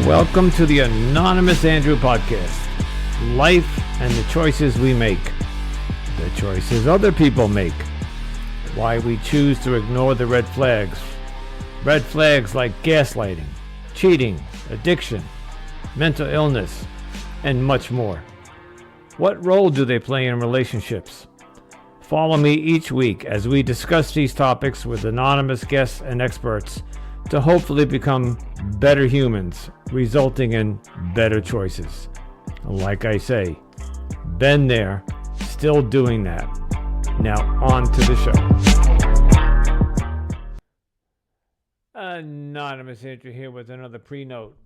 Welcome to the Anonymous Andrew podcast. Life and the choices we make. The choices other people make. Why we choose to ignore the red flags. Red flags like gaslighting, cheating, addiction, mental illness, and much more. What role do they play in relationships? Follow me each week as we discuss these topics with anonymous guests and experts to hopefully become better humans, resulting in better choices. Like I say, been there, still doing that. Now on to the show. Anonymous Andrew here with another pre-note.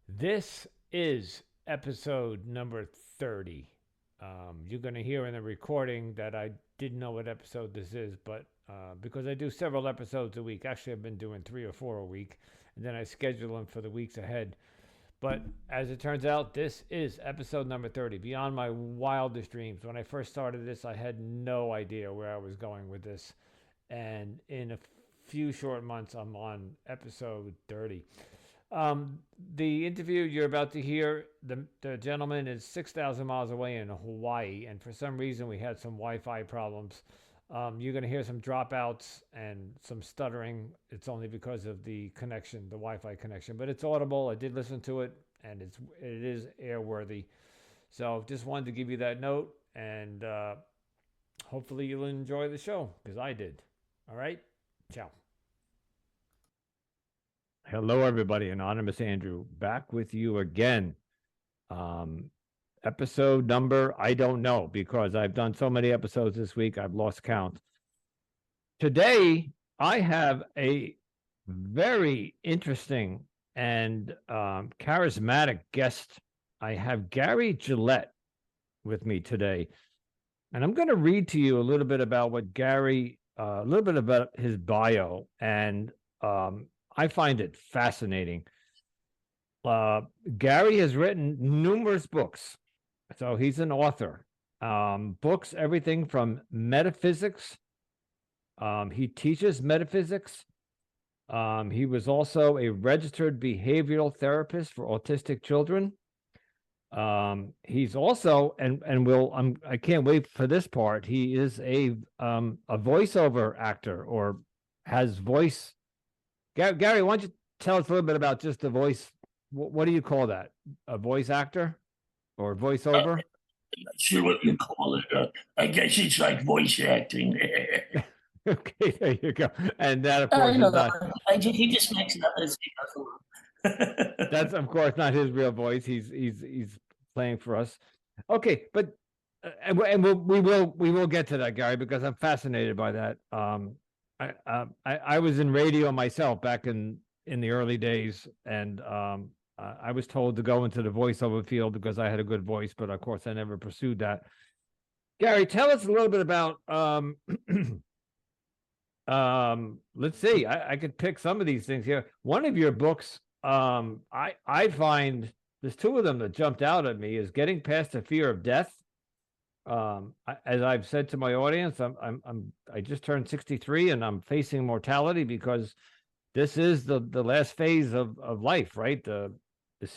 This is episode number 30. You're going to hear in the recording that I didn't know what episode this is, but because I do several episodes a week. Actually, I've been doing 3 or 4 a week, and then I schedule them for the weeks ahead. But as it turns out, this is episode number 30, beyond my wildest dreams. When I first started this, I had no idea where I was going with this. And in a few short months, I'm on episode 30. The interview you're about to hear, the gentleman is 6,000 miles away in Hawaii, and for some reason we had some Wi-Fi problems. You're going to hear some dropouts and some stuttering. It's only because of the connection, the Wi-Fi connection, but it's audible. I did listen to it, and it is airworthy. So just wanted to give you that note, and hopefully you'll enjoy the show, because I did. All right? Ciao. Hello, everybody. Anonymous Andrew, back with you again. Episode number, I don't know, because I've done so many episodes this week, I've lost count. Today, I have a very interesting and charismatic guest. I have Gary Gillett with me today. And I'm going to read to you a little bit about what Gary, a little bit about his bio. And I find it fascinating. Gary has written numerous books. So he's an author. Books, everything from metaphysics. He teaches metaphysics. He was also a registered behavioral therapist for autistic children. He's also, I can't wait for this part. He is a voiceover actor, or has voice. Gary, why don't you tell us a little bit about just the voice? What do you call that? A voice actor? Or voiceover? I'm not sure what you call it. I guess it's like voice acting. Okay, there you go. And that, of course, is not. He just makes it up as he goes. That's, of course, not his real voice. He's playing for us. Okay, but and we will get to that, Gary, because I'm fascinated by that. I was in radio myself back in the early days, and I was told to go into the voiceover field because I had a good voice, but of course I never pursued that. Gary, tell us a little bit about, let's see, I could pick some of these things here. One of your books, I find there's 2 of them that jumped out at me, is Getting Past the Fear of Death. As I've said to my audience, I just turned 63 and I'm facing mortality because this is the last phase of life, right?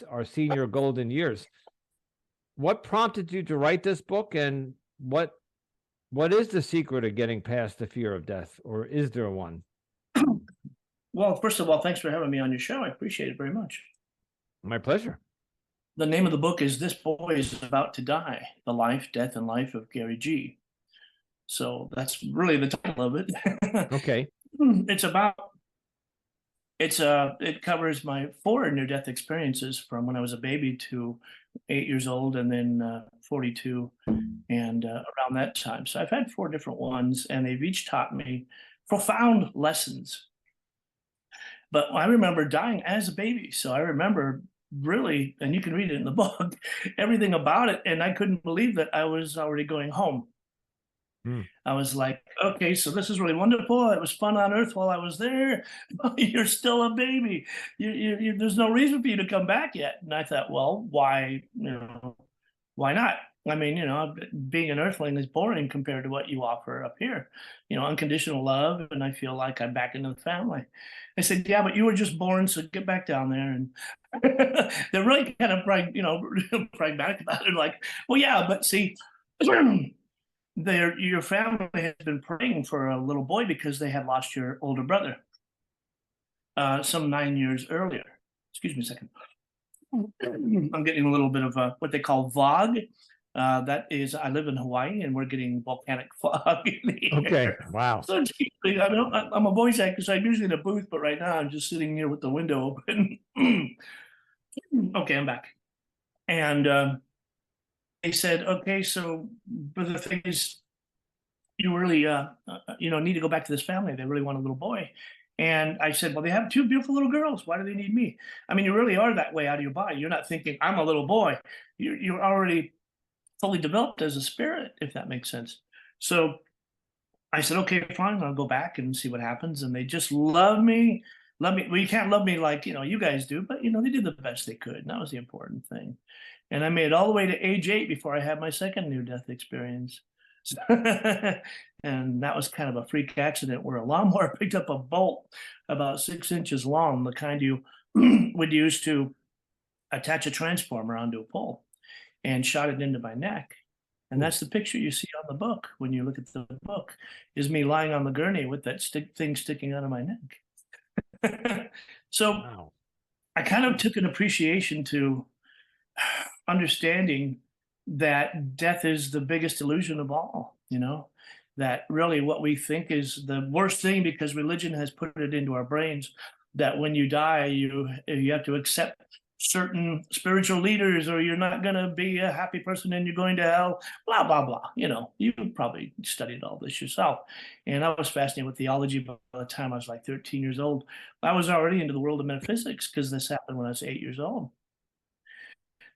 Our senior golden years. What prompted you to write this book, and what is the secret of getting past the fear of death, or is there one? Well, first of all, thanks for having me on your show. I appreciate it very much. My pleasure. The name of the book is This Boy is About to Die, The Life, Death, and Life of Gary G. So that's really the title of it. Okay. It covers my 4 near-death experiences from when I was a baby to 8 years old, and then 42, and around that time. So I've had 4 different ones, and they've each taught me profound lessons. But I remember dying as a baby, so I remember really, and you can read it in the book, everything about it, and I couldn't believe that I was already going home. I was like, okay, so this is really wonderful. It was fun on Earth while I was there. You're still a baby. There's no reason for you to come back yet. And I thought, well, why not? I mean, being an earthling is boring compared to what you offer up here. Unconditional love, and I feel like I'm back into the family. I said, yeah, but you were just born, so get back down there. And they're really kind of pragmatic about it. Like, well, yeah, but see, your family has been praying for a little boy because they had lost your older brother some 9 years earlier. Excuse me a second. I'm getting a little bit of what they call fog. That is, I live in Hawaii, and we're getting volcanic fog in the Okay. air. Wow. So I'm a voice actor, so I'm usually in a booth, but right now I'm just sitting here with the window open. Okay, I'm back. And they said, okay, so, but the thing is, you really, need to go back to this family. They really want a little boy. And I said, well, they have two beautiful little girls. Why do they need me? I mean, you really are that way out of your body. You're not thinking, I'm a little boy. You're already fully developed as a spirit, if that makes sense. So I said, okay, fine, I'll go back and see what happens. And they just love me. Love me. Well, you can't love me like, you guys do, but, they did the best they could. And that was the important thing. And I made it all the way to age 8 before I had my second near-death experience. And that was kind of a freak accident where a lawnmower picked up a bolt about 6 inches long, the kind you would use to attach a transformer onto a pole, and shot it into my neck. And that's the picture you see on the book when you look at the book, is me lying on the gurney with that thing sticking out of my neck. So Wow. I kind of took an appreciation to understanding that death is the biggest illusion of all, that really what we think is the worst thing, because religion has put it into our brains that when you die, you have to accept certain spiritual leaders, or you're not going to be a happy person and you're going to hell, blah, blah, blah. You probably studied all this yourself. And I was fascinated with theology by the time I was like 13 years old. I was already into the world of metaphysics because this happened when I was 8 years old.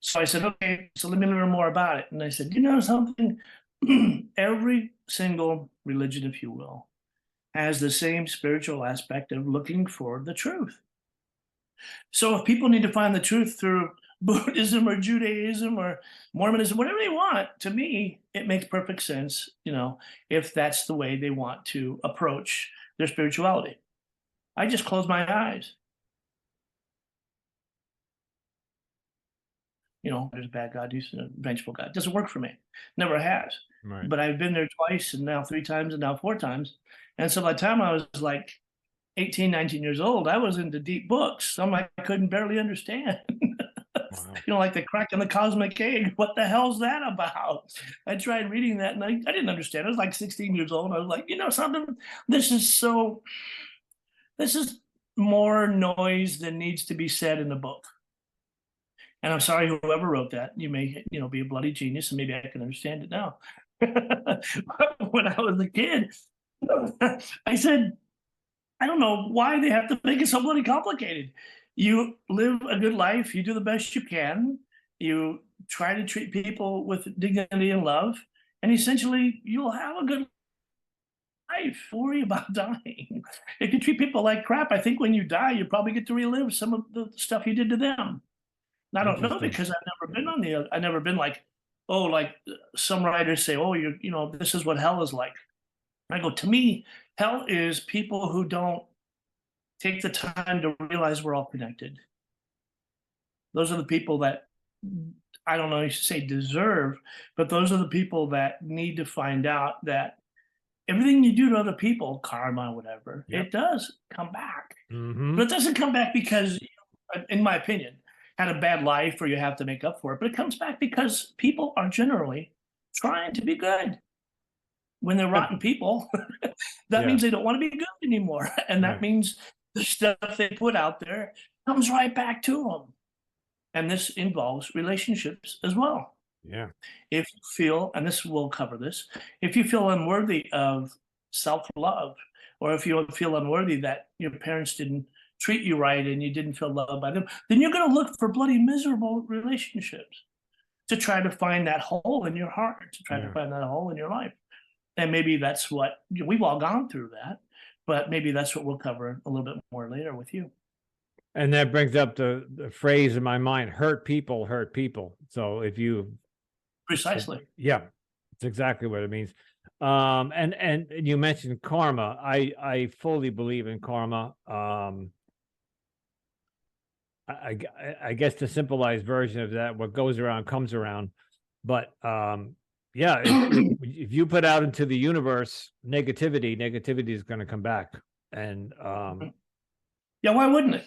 So I said, okay, so let me learn more about it. And I said, something? Every single religion, if you will, has the same spiritual aspect of looking for the truth. So if people need to find the truth through Buddhism or Judaism or Mormonism, whatever they want, to me, it makes perfect sense, if that's the way they want to approach their spirituality. I just close my eyes. There's a bad God, there's a vengeful God. It doesn't work for me. Never has. Right. But I've been there twice, and now 3 times, and now 4 times. And so by the time I was like 18, 19 years old, I was into deep books. Some I couldn't barely understand. Wow. Like the crack in the cosmic egg. What the hell's that about? I tried reading that, and I didn't understand. I was like 16 years old. I was like, something, this is more noise than needs to be said in the book. And I'm sorry, whoever wrote that. You may, be a bloody genius, and maybe I can understand it now. When I was a kid, I said, I don't know why they have to make it so bloody complicated. You live a good life. You do the best you can. You try to treat people with dignity and love, and essentially you'll have a good life. Worry about dying. If you treat people like crap, I think when you die, you probably get to relive some of the stuff you did to them. I don't know, because I've never been like, oh, like some writers say, oh, this is what hell is like. I go, to me, hell is people who don't take the time to realize we're all connected. Those are the people that, I don't know, you should say deserve, but those are the people that need to find out that everything you do to other people, karma, whatever, Yep. it does come back. Mm-hmm. But it doesn't come back because, in my opinion, had a bad life or you have to make up for it. But it comes back because people are generally trying to be good. When they're rotten people, that means they don't want to be good anymore. And that means the stuff they put out there comes right back to them. And this involves relationships as well. Yeah. If you feel, and this will cover this, if you feel unworthy of self-love, or if you feel unworthy that your parents didn't treat you right and you didn't feel loved by them, then you're going to look for bloody miserable relationships to try to find that hole in your heart, to try to find that hole in your life. And maybe that's what, we've all gone through that, but maybe that's what we'll cover a little bit more later with you. And that brings up the phrase in my mind, hurt people hurt people. So if you Precisely. Yeah, it's exactly what it means. And you mentioned karma. I fully believe in karma. I guess the simplified version of that, what goes around comes around. But yeah, if you put out into the universe negativity is going to come back. And Yeah, why wouldn't it?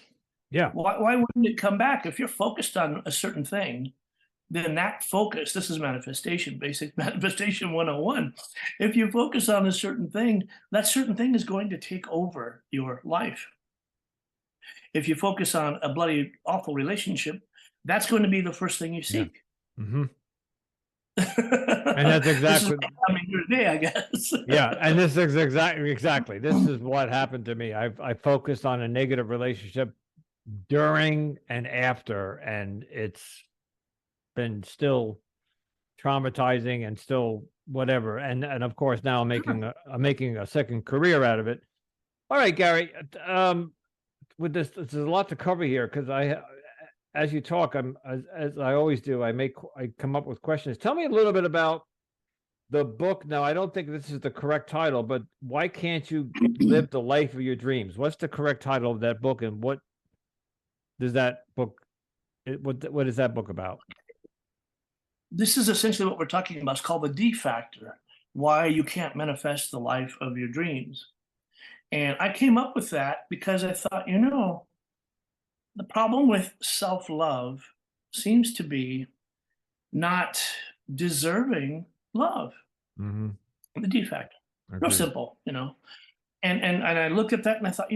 yeah, Why wouldn't it come back? If you're focused on a certain thing, then that focus, this is manifestation, basic manifestation 101. If you focus on a certain thing, that certain thing is going to take over your life. If you focus on a bloody, awful relationship, that's going to be the first thing you seek. mm-hmm. And that's This is exactly what happened here today, I guess. yeah, and this is exactly this is what happened to me. I focused on a negative relationship during and after, and it's been still traumatizing and still whatever. And of course now I'm making a second career out of it. All right, Gary. With this, there's a lot to cover here because as you talk, I'm as I always do. I come up with questions. Tell me a little bit about the book. Now, I don't think this is the correct title, but why can't you live the life of your dreams? What's the correct title of that book, and what does that book? What is that book about? This is essentially what we're talking about. It's called the D factor, why you can't manifest the life of your dreams. And I came up with that because I thought, the problem with self-love seems to be not deserving love. Mm-hmm. The D factor. Real simple, And I looked at that and I thought,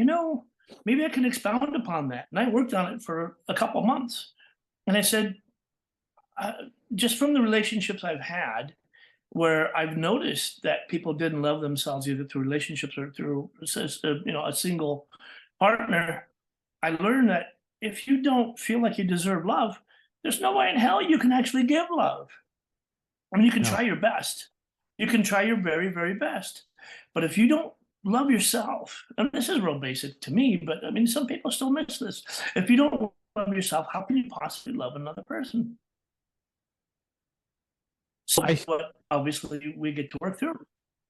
maybe I can expound upon that. And I worked on it for a couple of months. And I said, just from the relationships I've had, where I've noticed that people didn't love themselves either through relationships or through, a single partner, I learned that if you don't feel like you deserve love, there's no way in hell you can actually give love. I mean, you can try your best. You can try your very, very best. But if you don't love yourself, and this is real basic to me, but I mean, some people still miss this. If you don't love yourself, how can you possibly love another person? So what obviously we get to work through.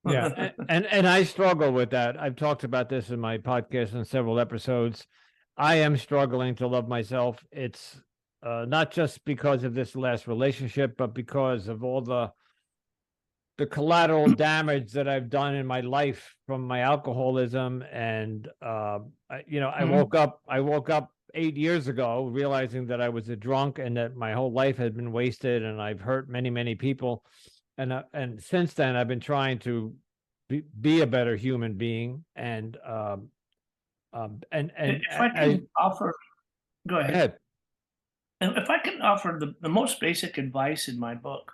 Yeah, and I struggle with that. I've talked about this in my podcast in several episodes. I am struggling to love myself. It's not just because of this last relationship, but because of all the collateral damage that I've done in my life from my alcoholism. And I woke up 8 years ago realizing that I was a drunk and that my whole life had been wasted, and I've hurt many, many people. And since then, I've been trying to be a better human being. And if I can offer, go ahead. And if I can offer the most basic advice in my book,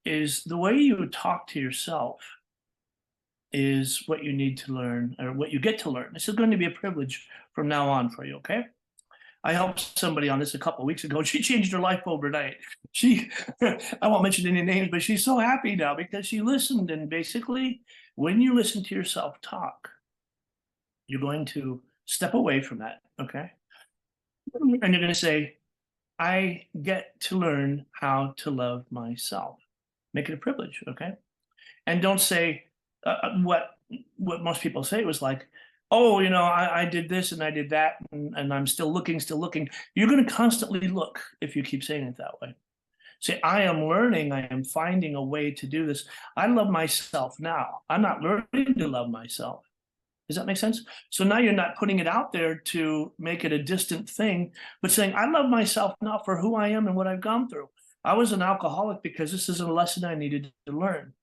is the way you talk to yourself is what you need to learn, or what you get to learn. This is going to be a privilege from now on for you, okay? I helped somebody on this a couple of weeks ago. She changed her life overnight. I won't mention any names, but she's so happy now because she listened. And basically, when you listen to yourself talk, you're going to step away from that, okay? And you're going to say, I get to learn how to love myself. Make it a privilege, okay? And don't say what most people say. It was like, oh, I did this and I did that, and I'm still looking. You're going to constantly look if you keep saying it that way. Say, I am learning. I am finding a way to do this. I love myself now. I'm not learning to love myself. Does that make sense? So now you're not putting it out there to make it a distant thing, but saying, I love myself now for who I am and what I've gone through. I was an alcoholic because this is a lesson I needed to learn.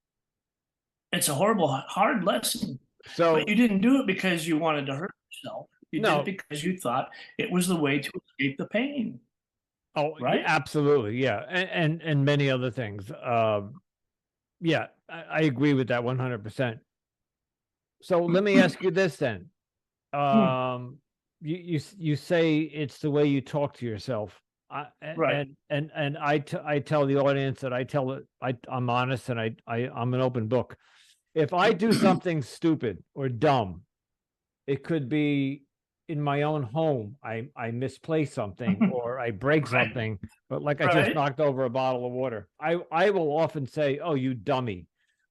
It's a horrible, hard lesson. But you didn't do it because you wanted to hurt yourself. You did it because you thought it was the way to escape the pain. Oh, right? Absolutely. Yeah. And many other things. Yeah, I agree with that 100%. So let me ask you this then. You say it's the way you talk to yourself. Right. And I tell the audience that I'm honest, and I'm an open book. If I do something stupid or dumb, it could be in my own home, I misplace something or I break Right. something, but like I just Right. knocked over a bottle of water, I will often say, "Oh, you dummy,"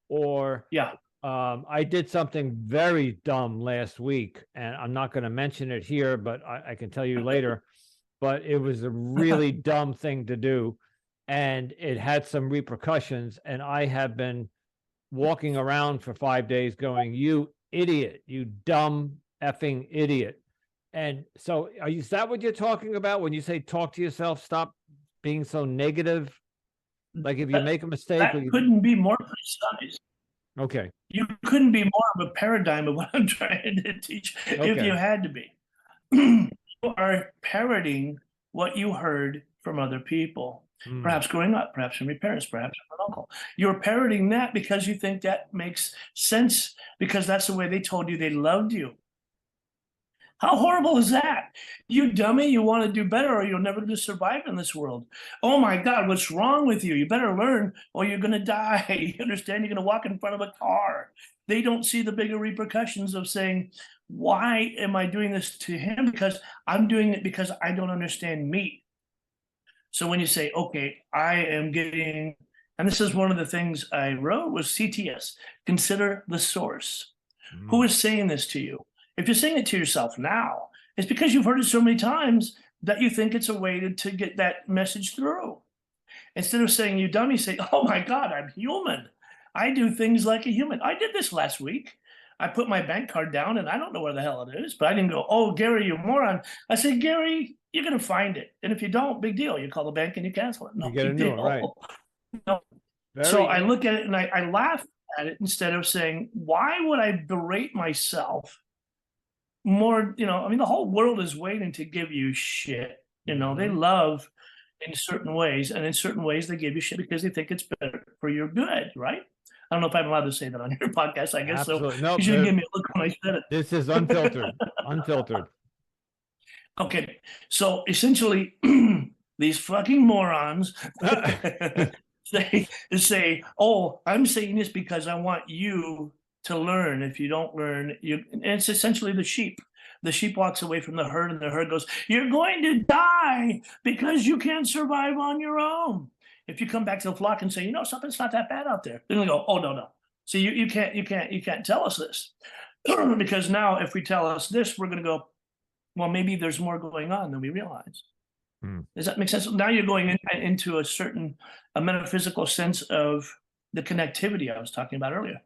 or Yeah. I did something very dumb last week, and I'm not going to mention it here, but I can tell you later. But it was a really dumb thing to do, and it had some repercussions. And I have been walking around for 5 days going, "You idiot, you dumb effing idiot." And so, is that what you're talking about when you say talk to yourself? Stop being so negative. Like if you That, make a mistake, or that couldn't be more precise. okay, You couldn't be more of a paradigm of what I'm trying to teach if you okay, had to be. You are parroting what you heard from other people, mm, perhaps growing up, perhaps from your parents, perhaps from an uncle. You're parroting that because you think that makes sense, because that's the way they told you they loved you. How horrible is that? You dummy, you want to do better or you'll never just survive in this world. Oh my God, what's wrong with you? You better learn or you're going to die. You understand? You're going to walk in front of a car. They don't see the bigger repercussions of saying, why am I doing this to him? Because I'm doing it because I don't understand me. So when you say, okay, I am getting, and this is one of the things I wrote was CTS, consider the source. Who mm, is saying this to you? If you're saying it to yourself now, it's because you've heard it so many times that you think it's a way to get that message through. Instead of saying, you dummy, say, oh my God, I'm human. I do things like a human. I did this last week. I put my bank card down and I don't know where the hell it is, but I didn't go, oh, Gary, you moron. I said, Gary, you're going to find it. And if you don't, big deal. You call the bank and you cancel it. you No get a big new one, right? deal. No. So I Very, look at it and I laugh at it instead of saying, why would I berate myself more? I mean, the whole world is waiting to give you shit. They mhm. love in certain ways, and in certain ways they give you shit because they think it's better for your good, right? I don't know if I'm allowed to say that on your podcast. I guess so. Absolutely. No, You shouldn't give me a look when I said this is it. unfiltered, unfiltered. Okay, so essentially, these fucking morons say, "Oh, I'm saying this because I want you to learn. If you don't learn, and it's essentially the sheep. The sheep walks away from the herd, and the herd goes, "You're going to die because you can't survive on your own." If you come back to the flock and say, something's not that bad out there, then they go, "Oh no, no. See, you can't tell us this." Because now if we tell us this, we're going to go, well, maybe there's more going on than we realize. Hmm. Does that make sense? Now you're going into a metaphysical sense of the connectivity I was talking about earlier.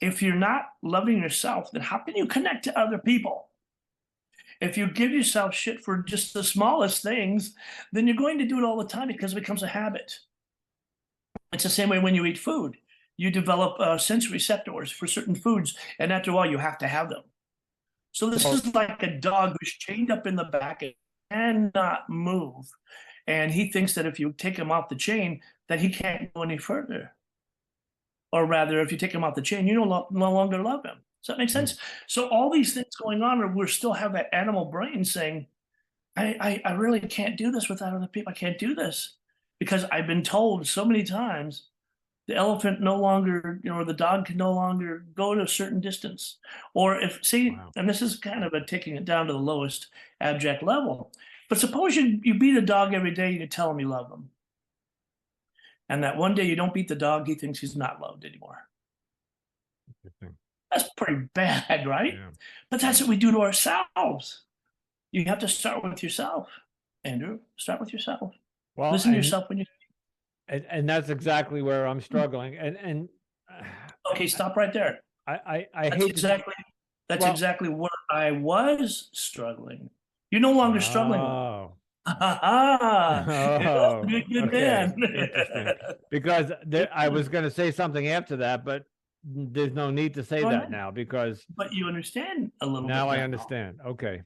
If you're not loving yourself, then how can you connect to other people? If you give yourself shit for just the smallest things, then you're going to do it all the time because it becomes a habit. It's the same way when you eat food. You develop sensory receptors for certain foods, and after a while, you have to have them. So this Well, is like a dog who's chained up in the back and cannot move. And he thinks that if you take him off the chain, that he can't go any further. Or rather, if you take him off the chain, you no longer love him. Does that make mm, sense? So all these things going on, or we still have that animal brain saying, I really can't do this without other people. I can't do this because I've been told so many times the elephant no longer, or the dog can no longer go to a certain distance. Or wow. and this is kind of taking it down to the lowest abject level, but suppose you beat a dog every day, you tell him you love him. And that one day you don't beat the dog, he thinks he's not loved anymore. Interesting. That's pretty bad, right? Yeah. But that's what we do to ourselves. You have to start with yourself, Andrew. Start with yourself. Well, Listen to yourself when you. and that's exactly where I'm struggling. And Okay, stop right there. I That's hate to. exactly that's Well, exactly where I was struggling. You're no longer struggling with it. oh, Ah, oh, good okay, man. interesting. Because I was going to say something after that, but there's no need to say Go that ahead. now because But you understand a little bit now I now. understand. Okay,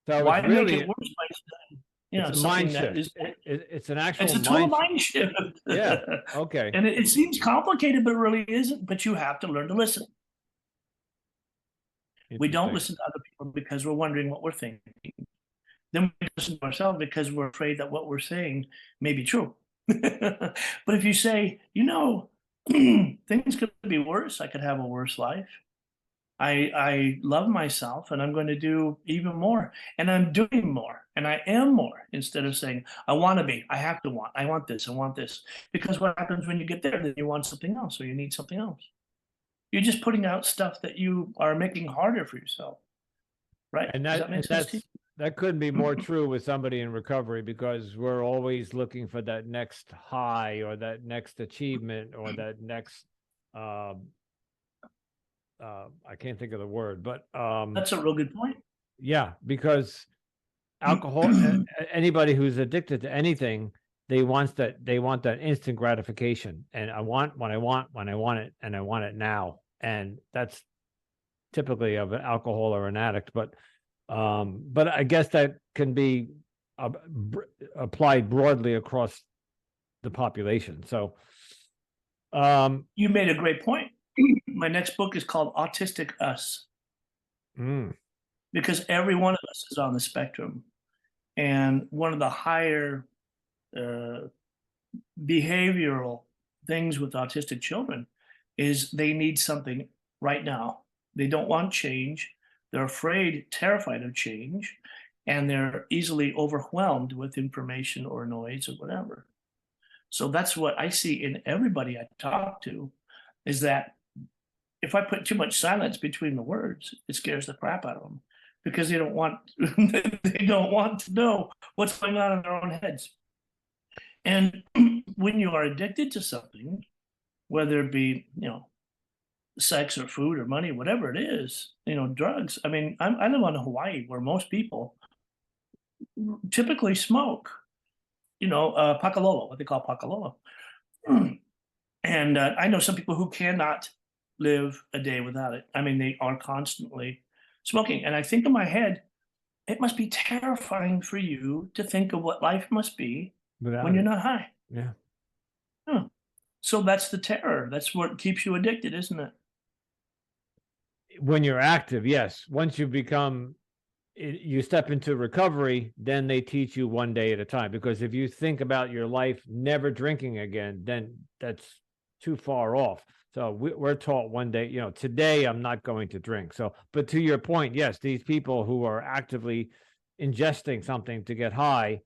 so it's Why make it really worse by saying, it's a mind something that shift. is, It's an it's actual a total mind shift. mind shift. Yeah. Okay. And it seems complicated, but it really isn't. But you have to learn to listen. We don't Interesting. listen to other people because we're wondering what we're thinking. Then we listen to ourselves because we're afraid that what we're saying may be true. But if you say, things could be worse, I could have a worse life. I love myself, and I'm going to do even more, and I'm doing more, and I am more, instead of saying, I want to be, I have to want, I want this, I want this. Because what happens when you get there, then you want something else, or you need something else. You're just putting out stuff that you are making harder for yourself, right? And Does that make sense to you? that couldn't be more true with somebody in recovery, because we're always looking for that next high or that next achievement or that next I can't think of the word, but That's a real good point. yeah, because alcohol anybody who's addicted to anything, they want that instant gratification, and I want what I want when I want it, and I want it now. And that's typically of an alcohol or an addict, but I guess that can be applied broadly across the population. So You made a great point. My next book is called Autistic Us, because every one of us is on the spectrum. And one of the higher behavioral things with autistic children is they need something right now. They don't want change. They're afraid, terrified of change, and they're easily overwhelmed with information or noise or whatever. So that's what I see in everybody I talk to, is that if I put too much silence between the words, it scares the crap out of them, because they don't want they don't want to know what's going on in their own heads. And when you are addicted to something, whether it be, sex or food or money, whatever it is, drugs. I mean, I live on Hawaii, where most people typically smoke, pakalolo, what they call pakalolo. And I know some people who cannot live a day without it. I mean, they are constantly smoking. And I think in my head, it must be terrifying for you to think of what life must be when you're not high. Yeah. Huh. So that's the terror. That's what keeps you addicted, isn't it? When you're active, yes. Once you you step into recovery, then they teach you one day at a time. Because if you think about your life never drinking again, then that's too far off. So we're taught one day, today I'm not going to drink. So, but to your point, yes, these people who are actively ingesting something to get high,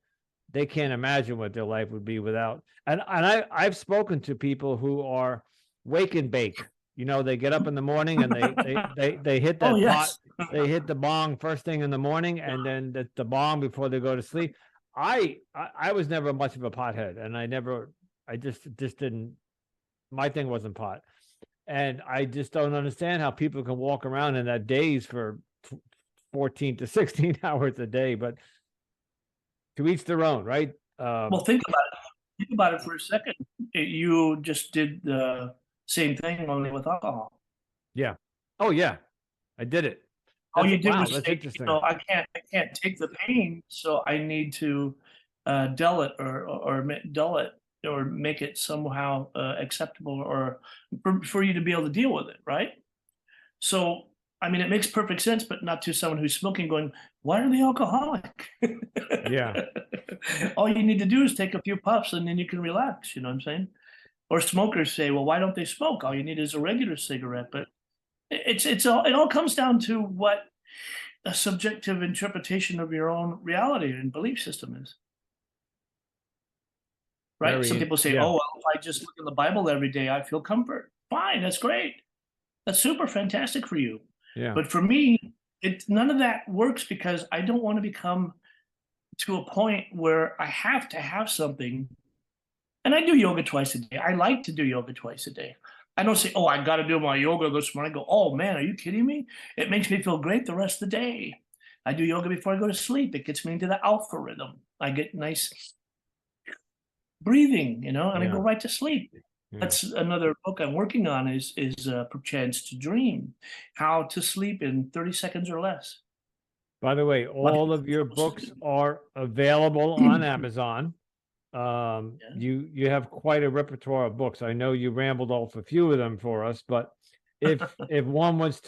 they can't imagine what their life would be without. And I've spoken to people who are wake and bake. They get up in the morning and they hit that pot. They hit the bong first thing in the morning, and then the bong before they go to sleep. I was never much of a pothead, and I just didn't. My thing wasn't pot, and I just don't understand how people can walk around in that daze for 14 to 16 hours a day. But to each their own, right? Well, think about it. Think about it for a second. You just did the same thing, only with alcohol. Yeah. Oh yeah, I did it. All you did was that's say, interesting. I can't take the pain, so I need to dull it or dull it, or make it somehow acceptable, or for you to be able to deal with it, right? So, I mean, it makes perfect sense, but not to someone who's smoking, going, why are they alcoholic? Yeah. All you need to do is take a few puffs, and then you can relax. You know what I'm saying? Or smokers say, well, why don't they smoke? All you need is a regular cigarette. But it all comes down to what a subjective interpretation of your own reality and belief system is. Right? Some people say, oh, well, if I just look in the Bible every day, I feel comfort. Fine, that's great. That's super fantastic for you. Yeah. But for me, none of that works, because I don't want to become to a point where I have to have something. And I do yoga twice a day. I like to do yoga twice a day. I don't say, oh, I got to do my yoga this morning. I go, oh man, are you kidding me? It makes me feel great the rest of the day. I do yoga before I go to sleep. It gets me into the alpha rhythm. I get nice breathing, and I go right to sleep. That's another book I'm working on, is Perchance to Dream, how to sleep in 30 seconds or less. By the way, all of your books are available on Amazon. You have quite a repertoire of books. I know you rambled off a few of them for us, but if one want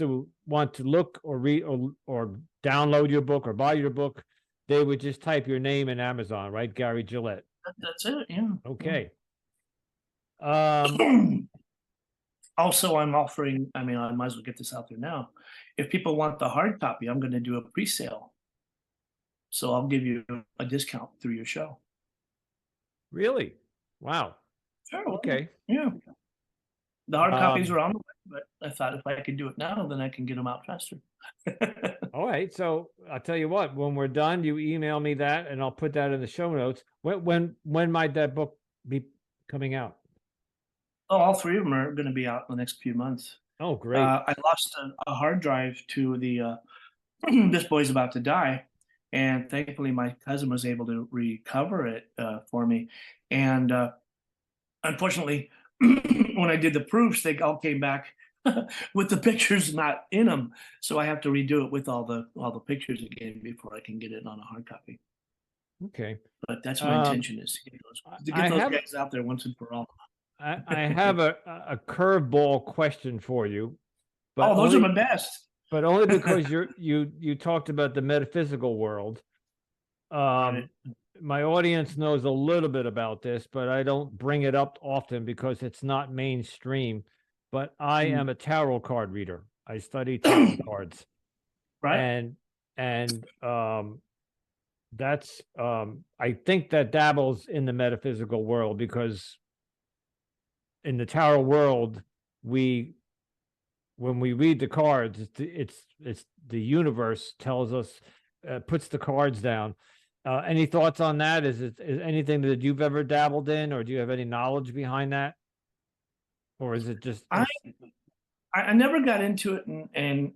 to look or read or download your book or buy your book, they would just type your name in Amazon, right? Gary Gillett. That's it. Yeah. Okay. Also, I'm offering, I mean, I might as well get this out there now. If people want the hard copy, I'm going to do a pre-sale. So I'll give you a discount through your show. Really? Wow. Sure. Well, Okay. yeah. The hard copies Um, are on the way, but I thought if I could do it now, then I can get them out faster. all right. So I'll tell you what, when we're done, you email me that and I'll put that in the show notes. When might that book be coming out? Oh, all three of them are going to be out in the next few months. Oh, great. I lost a hard drive to the This Boy's About to Die, and thankfully my cousin was able to recover it for me. And unfortunately, when I did the proofs, they all came back with the pictures not in them. So I have to redo it with all the pictures again before I can get it on a hard copy. Okay. But that's my intention, is to get those guys out there once and for all. I have a curveball question for you, but Oh, those are my best. but only because you talked about the metaphysical world. Right. My audience knows a little bit about this, but I don't bring it up often because it's not mainstream. But I am a tarot card reader. I study tarot cards, Right. and that's I think that dabbles in the metaphysical world, because in the tarot world, when we read the cards, it's the universe tells us, puts the cards down. Any thoughts on that? Is anything that you've ever dabbled in, or do you have any knowledge behind that, or is it just? I never got into it, and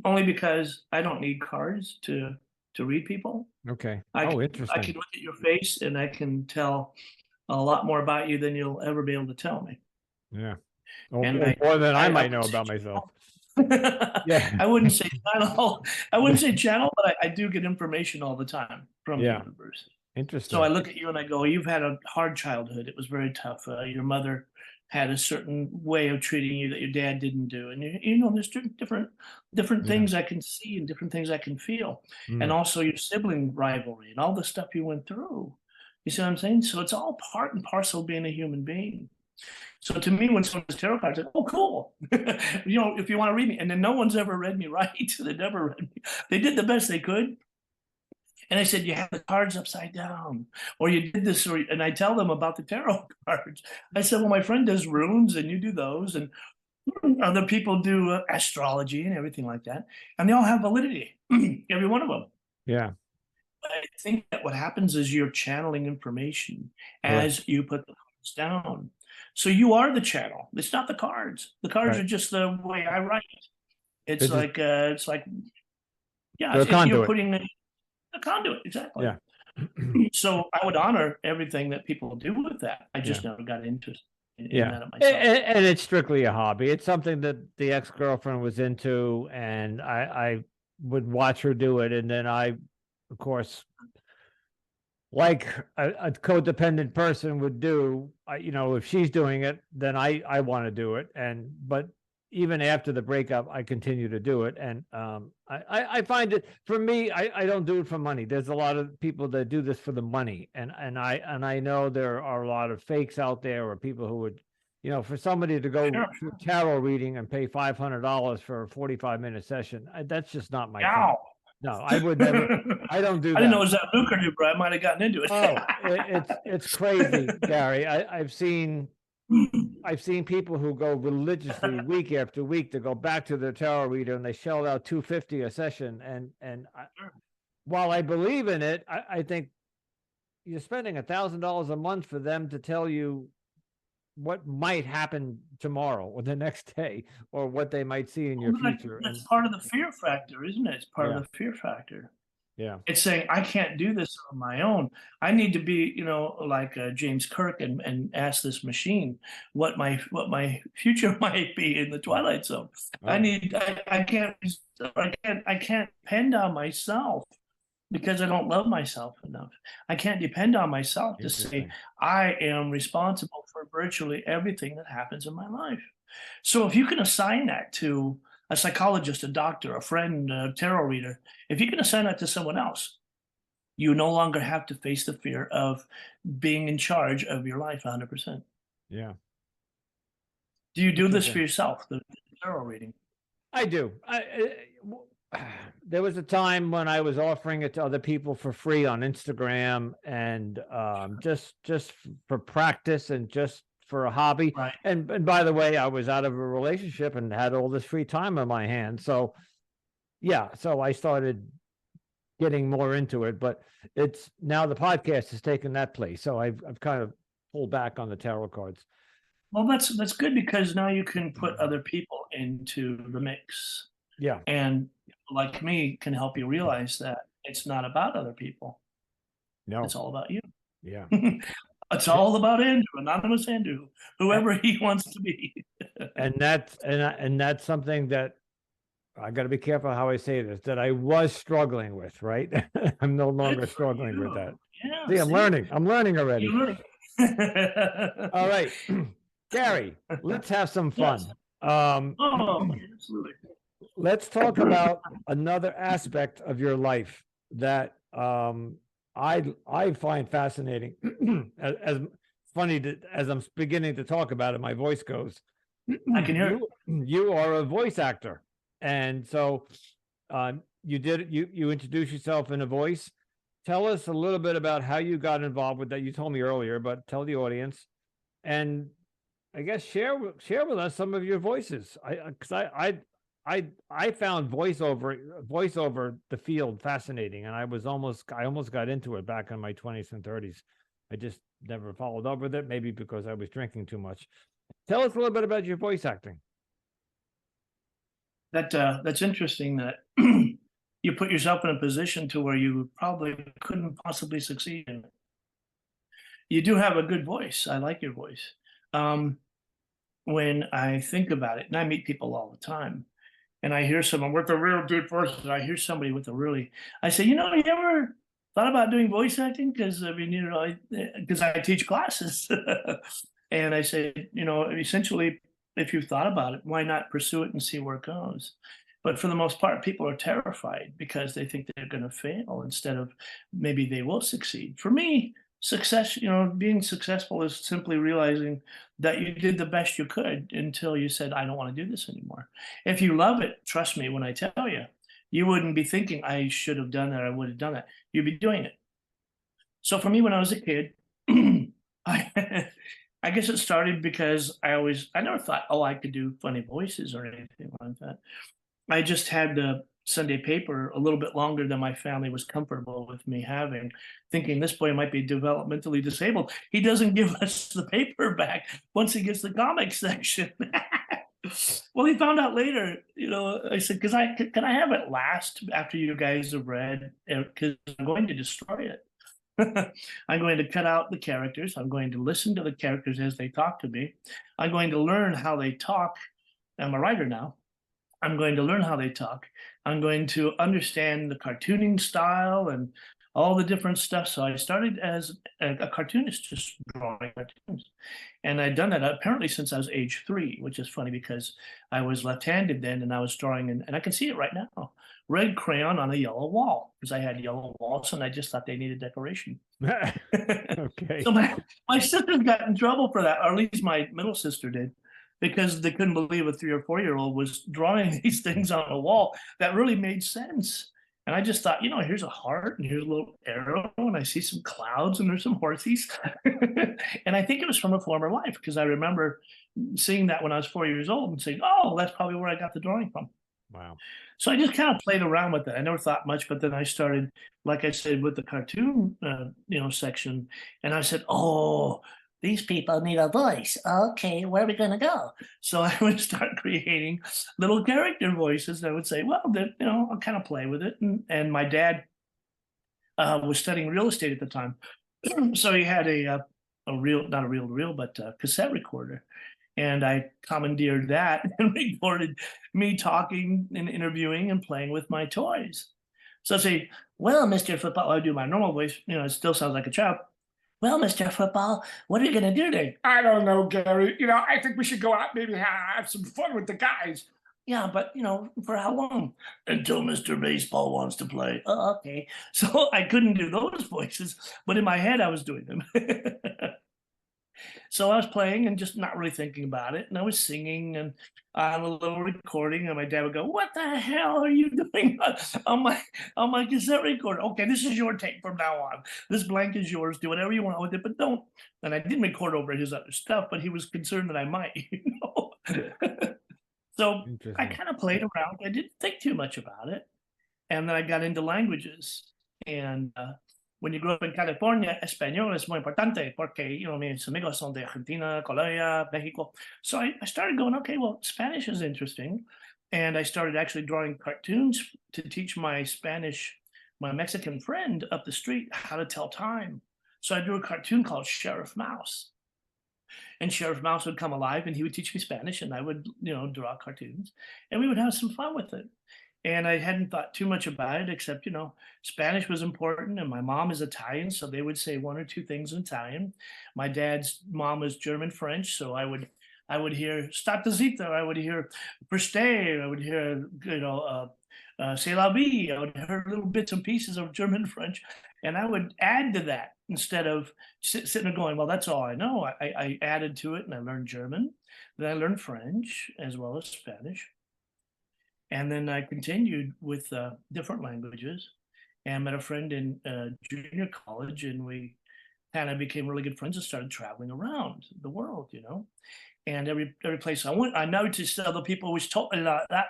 only because I don't need cards to read people. Okay. I Oh, can interesting. look at your face and I can tell a lot more about you than you'll ever be able to tell me. Yeah. Or And more than I might know wouldn't say about myself. Yeah. I wouldn't say channel. I wouldn't say channel, but I do get information all the time from the Yeah. universe. Interesting. So I look at you and I go, you've had a hard childhood. It was very tough. Your mother had a certain way of treating you that your dad didn't do. And you know, there's different Yeah. things I can see and different things I can feel. And also your sibling rivalry and all the stuff you went through. You see what I'm saying? So it's all part and parcel of being a human being. So to me, when someone does tarot cards, I say, oh, cool. You know, if you want to read me. And then no one's ever read me right. They never read me. They did the best they could. And I said, you have the cards upside down, or you did this, and I tell them about the tarot cards. I said, well, my friend does runes and you do those, and other people do astrology and everything like that. And they all have validity, every one of them. Yeah. I think that what happens is you're channeling information as you put the cards down. So you are the channel. It's not the cards. The cards are just the way I write. It's like, yeah, you're putting a conduit, exactly. Yeah. So I would honor everything that people do with that. I just never got into Yeah. that myself. And it's strictly a hobby. It's something that the ex-girlfriend was into, and I would watch her do it. And then I, of course, like a codependent person would do, you know, if she's doing it, then I want to do it. But even after the breakup, I continue to do it. And I find it, for me, I don't do it for money. There's a lot of people that do this for the money. And I know there are a lot of fakes out there, or people who would, you know, for somebody to go to tarot reading and pay $500 for a 45-minute session, that's just not my thing. No, I would never. I don't do that. I didn't know it was that lucrative, but I might have gotten into it. Oh, it's crazy, Gary. I've seen people who go religiously week after week to go back to their tarot reader, and they shell out $250 a session. And while I believe in it, I think you're spending $1,000 a month for them to tell you what might happen tomorrow or the next day, or what they might see in your future. That's part of the fear factor, isn't it? It's part of the fear factor. Yeah. It's saying, I can't do this on my own. I need to be, you know, like James Kirk and ask this machine what my future might be in the Twilight Zone. I can't depend on myself, because I don't love myself enough. I can't depend on myself to say I am responsible for virtually everything that happens in my life. So if you can assign that to a psychologist, a doctor, a friend, a tarot reader, if you can assign that to someone else, you no longer have to face the fear of being in charge of your life 100%. Yeah. Do you do this for Interesting. yourself, the tarot reading? I do. There was a time when I was offering it to other people for free on Instagram, and just for practice and just for a hobby. Right. And by the way, I was out of a relationship and had all this free time on my hands. So yeah, so I started getting more into it. But it's now the podcast has taken that place, so I've kind of pulled back on the tarot cards. Well, that's good because now you can put other people into the mix. Yeah. And people like me can help you realize that it's not about other people. No. It's all about you. Yeah. It's all about Andrew, anonymous Andrew, whoever he wants to be. And that's something that I got to be careful how I say this, that I was struggling with, right? I'm no longer struggling with that. Yeah, See, I'm learning already. You're learning. All right, Gary, let's have some fun. Yes. Um, Oh, absolutely. let's talk about another aspect of your life that I find fascinating. as funny as I'm beginning to talk about it, my voice goes. I can hear it. You are a voice actor, and so you introduce yourself in a voice. Tell us a little bit about how you got involved with that. You told me earlier, but tell the audience, and I guess share with us some of your voices. I found voiceover the field fascinating, and I almost got into it back in my 20s and 30s. I just never followed up with it, maybe because I was drinking too much. Tell us a little bit about your voice acting. That's interesting that you put yourself in a position to where you probably couldn't possibly succeed in it. You do have a good voice. I like your voice. When I think about it, and I meet people all the time, and I hear someone with a real deep voice, and I hear somebody with a really, I say, you ever thought about doing voice acting? Because I mean, because I teach classes, and I say, essentially, if you've thought about it, why not pursue it and see where it goes? But for the most part, people are terrified because they think they're going to fail instead of maybe they will succeed. For me, success, being successful is simply realizing that you did the best you could until you said, I don't want to do this anymore. If you love it, trust me when I tell you, you wouldn't be thinking, I should have done that, I would have done that. You'd be doing it. So for me, when I was a kid, I guess it started because I never thought, oh, I could do funny voices or anything like that. I just had the Sunday paper a little bit longer than my family was comfortable with me having, thinking this boy might be developmentally disabled. He doesn't give us the paper back once he gets the comic section. Well, he found out later, I said, can I have it last after you guys have read? Because I'm going to destroy it. I'm going to cut out the characters. I'm going to listen to the characters as they talk to me. I'm going to learn how they talk. I'm a writer now. I'm going to learn how they talk. I'm going to understand the cartooning style and all the different stuff. So I started as a cartoonist, just drawing cartoons. And I'd done that apparently since I was age 3, which is funny because I was left-handed then and I was drawing, and I can see it right now, red crayon on a yellow wall because I had yellow walls and I just thought they needed decoration. Okay. So my sisters got in trouble for that, or at least my middle sister did, because they couldn't believe a 3 or 4-year-old was drawing these things on a wall that really made sense. And I just thought, here's a heart and here's a little arrow and I see some clouds and there's some horses. And I think it was from a former life because I remember seeing that when I was 4 years old and saying, oh, that's probably where I got the drawing from. Wow. So I just kind of played around with it. I never thought much, but then I started, like I said, with the cartoon, section. And I said, oh, these people need a voice. Okay, where are we going to go? So I would start creating little character voices. I would say, well, I'll kind of play with it. And my dad was studying real estate at the time. So he had a not a reel-to-reel, but a cassette recorder. And I commandeered that and recorded me talking and interviewing and playing with my toys. So I'd say, well, Mr. Football, I do my normal voice. It still sounds like a child. Well, Mr. Football, what are you going to do today? I don't know, Gary. I think we should go out, maybe have some fun with the guys. Yeah, but, for how long? Until Mr. Baseball wants to play. Oh, okay. So I couldn't do those voices, but in my head, I was doing them. So I was playing and just not really thinking about it. And I was singing and on a little recording, and my dad would go, "What the hell are you doing on my cassette recorder? Okay, this is your tape from now on. This blank is yours. Do whatever you want with it, but don't." And I didn't record over his other stuff, but he was concerned that I might, So I Interesting. kind of played around. I didn't think too much about it. And then I got into languages. And when you grow up in California, español es muy importante porque, mis amigos son de Argentina, Colombia, Mexico. So I started going, okay, well, Spanish is interesting. And I started actually drawing cartoons to teach my Mexican friend up the street how to tell time. So I drew a cartoon called Sheriff Mouse. And Sheriff Mouse would come alive and he would teach me Spanish and I would, draw cartoons and we would have some fun with it. And I hadn't thought too much about it, except, Spanish was important and my mom is Italian. So they would say one or two things in Italian. My dad's mom was German French. So I would hear Statazita, I would hear Preste, I would hear, C'est la vie. I would hear little bits and pieces of German French. And I would add to that instead of sitting there going, well, that's all I know. I added to it and I learned German. Then I learned French as well as Spanish. And then I continued with different languages and met a friend in junior college. And we kind of became really good friends and started traveling around the world, And every place I went, I noticed other people was talking like that,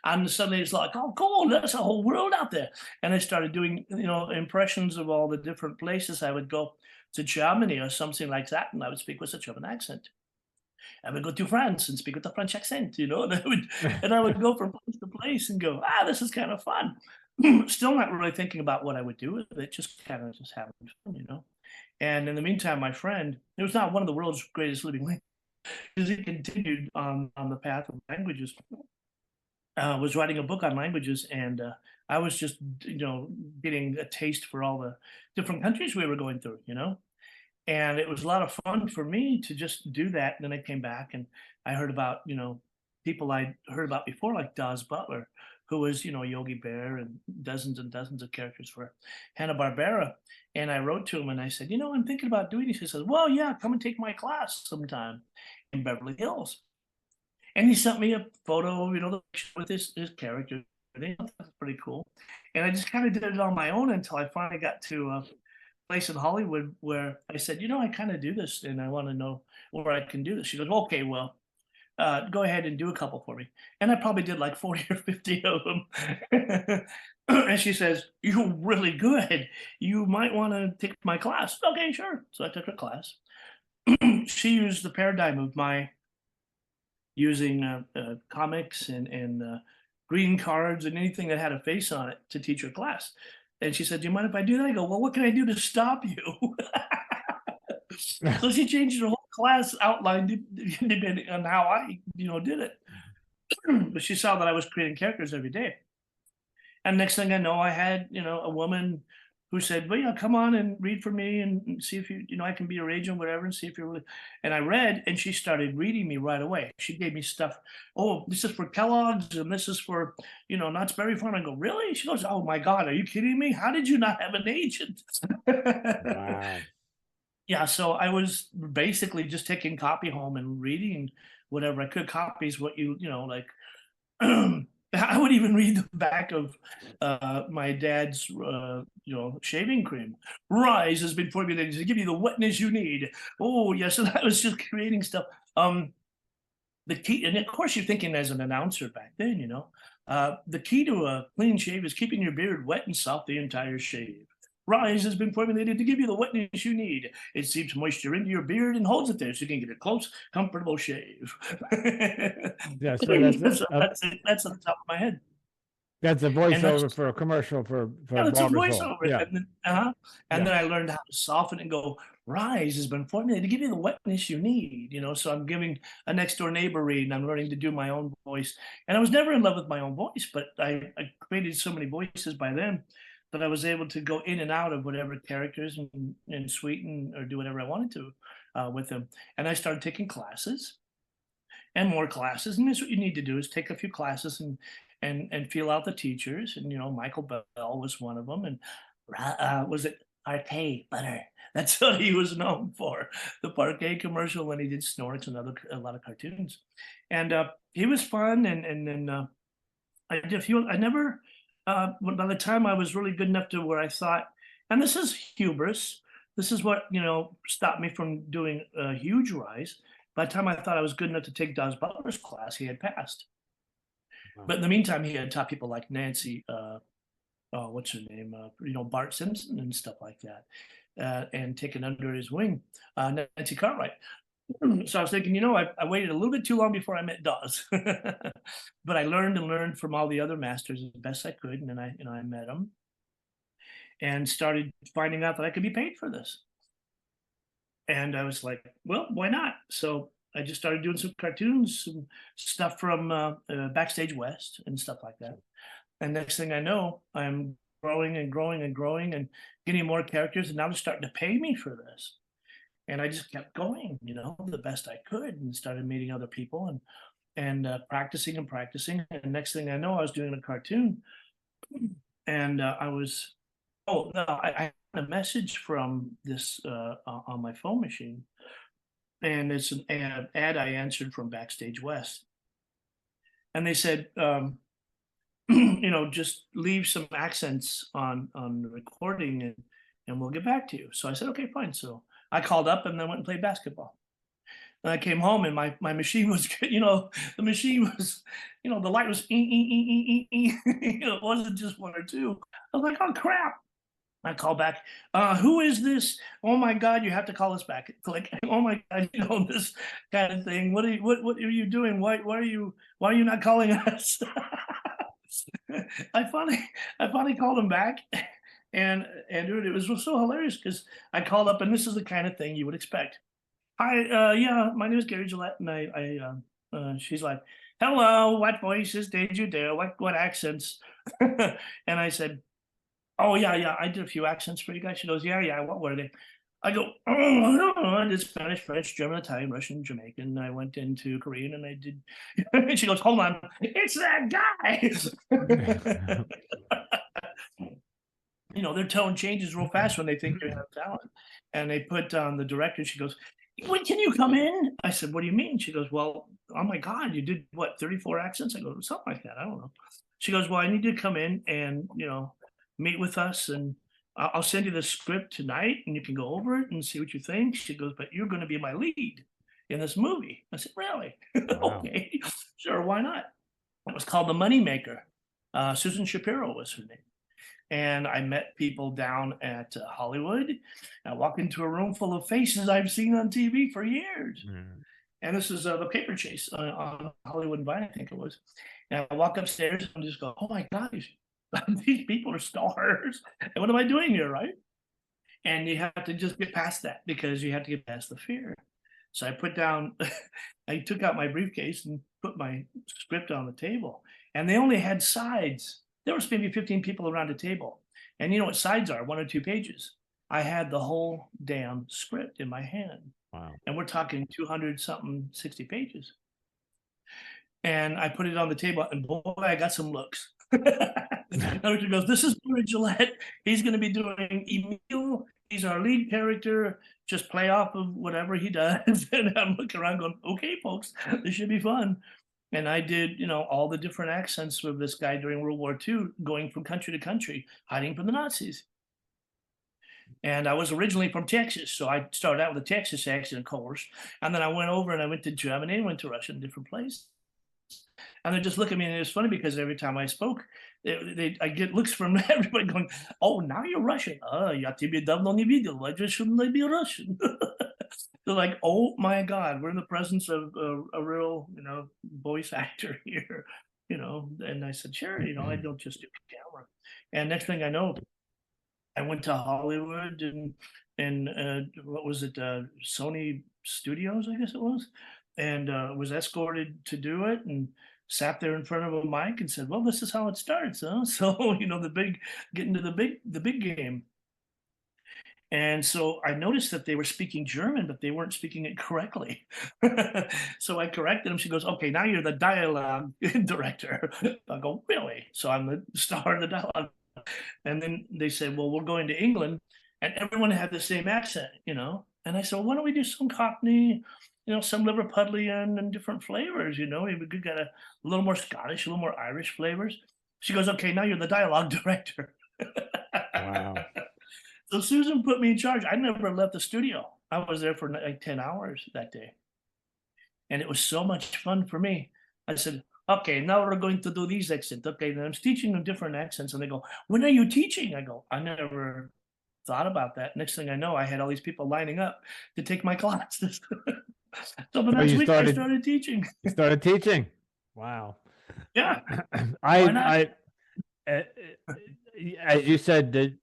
And suddenly it's like, oh, cool, there's a whole world out there. And I started doing, impressions of all the different places. I would go to Germany or something like that, and I would speak with a German accent. I would go to France and speak with a French accent, and I would go from place to place and go, this is kind of fun. Still not really thinking about what I would do with it, just kind of just having fun, And in the meantime, my friend, it was not one of the world's greatest living languages, because he continued on the path of languages, was writing a book on languages. And I was just, getting a taste for all the different countries we were going through, And it was a lot of fun for me to just do that. And then I came back and I heard about, people I'd heard about before, like Daz Butler, who was, Yogi Bear and dozens of characters for Hanna-Barbera. And I wrote to him and I said, I'm thinking about doing this. He says, well, yeah, come and take my class sometime in Beverly Hills. And he sent me a photo, with his character. That's pretty cool. And I just kind of did it on my own until I finally got to a place in Hollywood where I said, I kind of do this and I want to know where I can do this. She goes, okay, well, go ahead and do a couple for me. And I probably did like 40 or 50 of them. And she says, you're really good. You might want to take my class. Okay, sure. So I took her class. She used the paradigm of my using comics and green cards and anything that had a face on it to teach her class. And she said, do you mind if I do that? I go, well, what can I do to stop you? So she changed her whole class outline depending on how I, did it. But she saw that I was creating characters every day. And next thing I know, I had, a woman who said, well, come on and read for me and see if I can be your agent, whatever, and see if you're really. And I read, and she started reading me right away. She gave me stuff. Oh, this is for Kellogg's, and this is for, Knott's Berry Farm. I go, really? She goes, oh my God, are you kidding me? How did you not have an agent? Wow. Yeah, so I was basically just taking copy home and reading whatever I could. Copies, what like. I would even read the back of my dad's, shaving cream. Rise has been formulated to give you the wetness you need. Oh, yes, and I was just creating stuff. The key, and of course, you're thinking as an announcer back then, the key to a clean shave is keeping your beard wet and soft the entire shave. Rise has been formulated to give you the wetness you need. It seeps moisture into your beard and holds it there so you can get a close, comfortable shave. Yeah, so that's That's on the top of my head. That's a voiceover for a commercial for It's a Barbasol. voiceover. Yeah. And then I learned how to soften and go, Rise has been formulated to give you the wetness you need, so I'm giving a next door neighbor read and I'm learning to do my own voice. And I was never in love with my own voice, but I created so many voices by then that I was able to go in and out of whatever characters and sweeten or do whatever I wanted to with them. And I started taking classes and more classes. And that's what you need to do, is take a few classes and feel out the teachers. And, Michael Bell was one of them. And was it Parquet butter. That's what he was known for. The Parquet commercial when he did Snorks and a lot of cartoons. And he was fun. And then I did a few. I never. By the time I was really good enough to where I thought, and this is hubris. This is what stopped me from doing a huge rise. By the time I thought I was good enough to take Dawes Butler's class, he had passed. Wow. But in the meantime, he had taught people like Nancy. What's her name? Bart Simpson and stuff like that, and taken under his wing, Nancy Cartwright. So I was thinking, I waited a little bit too long before I met Dawes, but I learned from all the other masters as best I could, and then I met them, and started finding out that I could be paid for this. And I was like, well, why not? So I just started doing some cartoons, some stuff from Backstage West and stuff like that. And next thing I know, I'm growing and growing and growing and getting more characters, and now they're starting to pay me for this. And I just kept going, the best I could, and started meeting other people and practicing and practicing. And next thing I know, I was doing a cartoon, and I had a message from this on my phone machine, and it's an ad I answered from Backstage West, and they said, just leave some accents on the recording, and we'll get back to you. So I said, okay, fine. So I called up and then went and played basketball. And I came home and my machine was, the machine was, the light was, it wasn't just one or two. I was like, oh crap. I call back, who is this? Oh my God, you have to call us back. Like, oh my God, this kind of thing. What are you doing? Why are you not calling us? I finally called him back. And dude, it was so hilarious because I called up, and this is the kind of thing you would expect. Hi, yeah, my name is Gary Gillett, and she's like, hello, what voices did you do? What accents? And I said, oh yeah, I did a few accents for you guys. She goes, yeah, what were they? I go, oh, I don't know. I did Spanish, French, German, Italian, Russian, Jamaican. I went into Korean, and I did. And she goes, hold on, it's that guy. Their tone changes real fast when they think you have talent. And they put the director, she goes, when can you come in? I said, what do you mean? She goes, well, oh my God, you did what, 34 accents? I go, something like that. I don't know. She goes, well, I need you to come in and, meet with us, and I'll send you the script tonight, and you can go over it and see what you think. She goes, but you're going to be my lead in this movie. I said, really? Wow. Okay, sure, why not? It was called The Moneymaker. Susan Shapiro was her name. And I met people down at Hollywood. I walked into a room full of faces I've seen on TV for years. And this is the Paper Chase on Hollywood and Vine, I think it was. And I walk upstairs and just go, oh my God, these people are stars. And what am I doing here, right? And you have to just get past that, because you have to get past the fear. So I took out my briefcase and put my script on the table. And they only had sides. There was maybe 15 people around the table. And you know what sides are? 1 or 2 pages. I had the whole damn script in my hand. Wow. And we're talking 200 something, 60 pages. And I put it on the table, and boy, I got some looks. Director goes, this is Gary Gillett. He's going to be doing Emil. He's our lead character. Just play off of whatever he does. And I'm looking around going, okay, folks, this should be fun. And I did, all the different accents of this guy during World War II, going from country to country, hiding from the Nazis. And I was originally from Texas, so I started out with a Texas accent, of course. And then I went over and I went to Germany and went to Russia and different places. And they just look at me, and it's funny because every time I spoke, I get looks from everybody going, oh, now you're Russian. Я тебя давно не видел. Why shouldn't I be Russian? They're like, oh my God, we're in the presence of a real, voice actor here, And I said, sure, I don't just do camera. And next thing I know, I went to Hollywood and what was it, Sony Studios, I guess it was, and was escorted to do it, and sat there in front of a mic and said, well, this is how it starts, huh? So, getting to the big game. And so I noticed that they were speaking German, but they weren't speaking it correctly. So I corrected them. She goes, okay, now you're the dialogue director. I go, really? So I'm the star of the dialogue. And then they said, well, we're going to England, and everyone had the same accent, And I said, well, why don't we do some Cockney, some Liverpudlian and different flavors, We could get a little more Scottish, a little more Irish flavors. She goes, okay, now you're the dialogue director. Wow. So Susan put me in charge. I never left the studio. I was there for like 10 hours that day. And it was so much fun for me. I said, okay, now we're going to do these accents. Okay, then I'm teaching them different accents. And they go, when are you teaching? I go, I never thought about that. Next thing I know, I had all these people lining up to take my classes. So the next week I started teaching. You started teaching? Wow. Yeah. As you said, that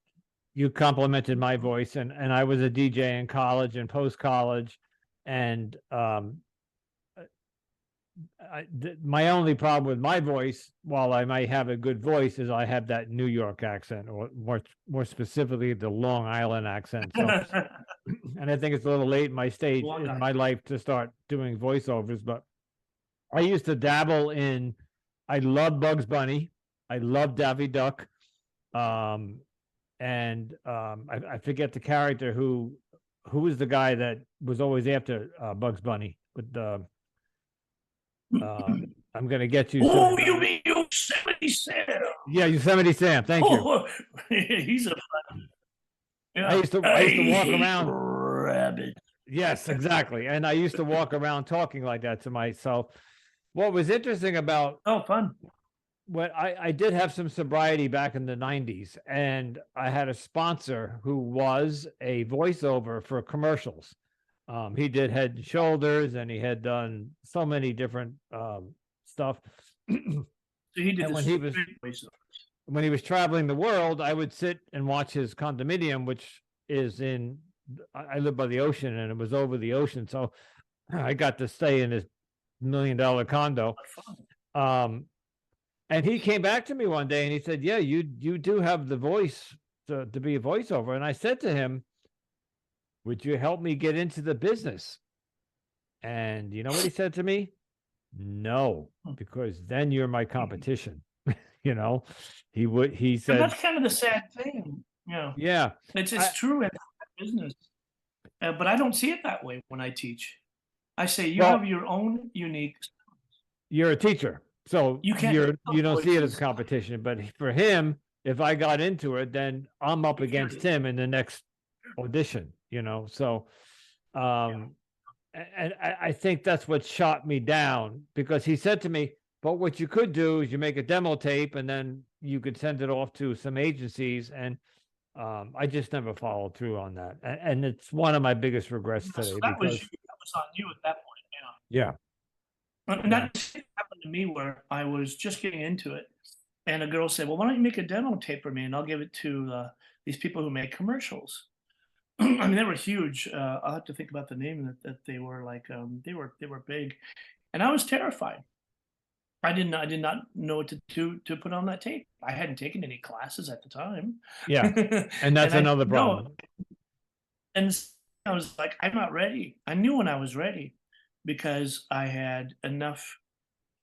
you complimented my voice, and I was a DJ in college and post-college, and my only problem with my voice, while I might have a good voice, is I have that New York accent, or more specifically, the Long Island accent. So, and I think it's a little late in my stage in my life to start doing voiceovers, but I used to dabble in. I love Bugs Bunny. I love Daffy Duck. I forget the character who was the guy that was always after Bugs Bunny with the. I'm gonna get you. Oh, you mean Yosemite Sam? Yeah, Yosemite Sam. Thank you. He's a. Yeah. I used to walk around. Rabbit. Yes, exactly. And I used to walk around talking like that to myself. What was interesting about fun. When I did have some sobriety back in the 90s, and I had a sponsor who was a voiceover for commercials. He did Head and Shoulders, and he had done so many different stuff. So he did when he was traveling the world, I would sit and watch his condominium, which is I live by the ocean, and it was over the ocean. So I got to stay in his $1 million condo. And he came back to me one day and he said, yeah, you do have the voice to be a voiceover. And I said to him, would you help me get into the business? And you know what he said to me? No, because then you're my competition. He said. And that's kind of the sad thing. Yeah. It's true in business. But I don't see it that way when I teach. I say you have your own unique. You're a teacher. So you don't see it as a competition, but for him, if I got into it, then I'm up against him in the next audition, So, and I think that's what shot me down, because he said to me, but what you could do is you make a demo tape and then you could send it off to some agencies. And I just never followed through on that. And it's one of my biggest regrets today. So that was on you at that point. Yeah. And that happened to me where I was just getting into it, and a girl said, well, why don't you make a demo tape for me and I'll give it to these people who make commercials. I mean, they were huge. I'll have to think about the name that they were like. They were big, and I was terrified. I did not know what to do to put on that tape. I hadn't taken any classes at the time. Yeah, and that's another problem. And I was like, I'm not ready. I knew when I was ready, because I had enough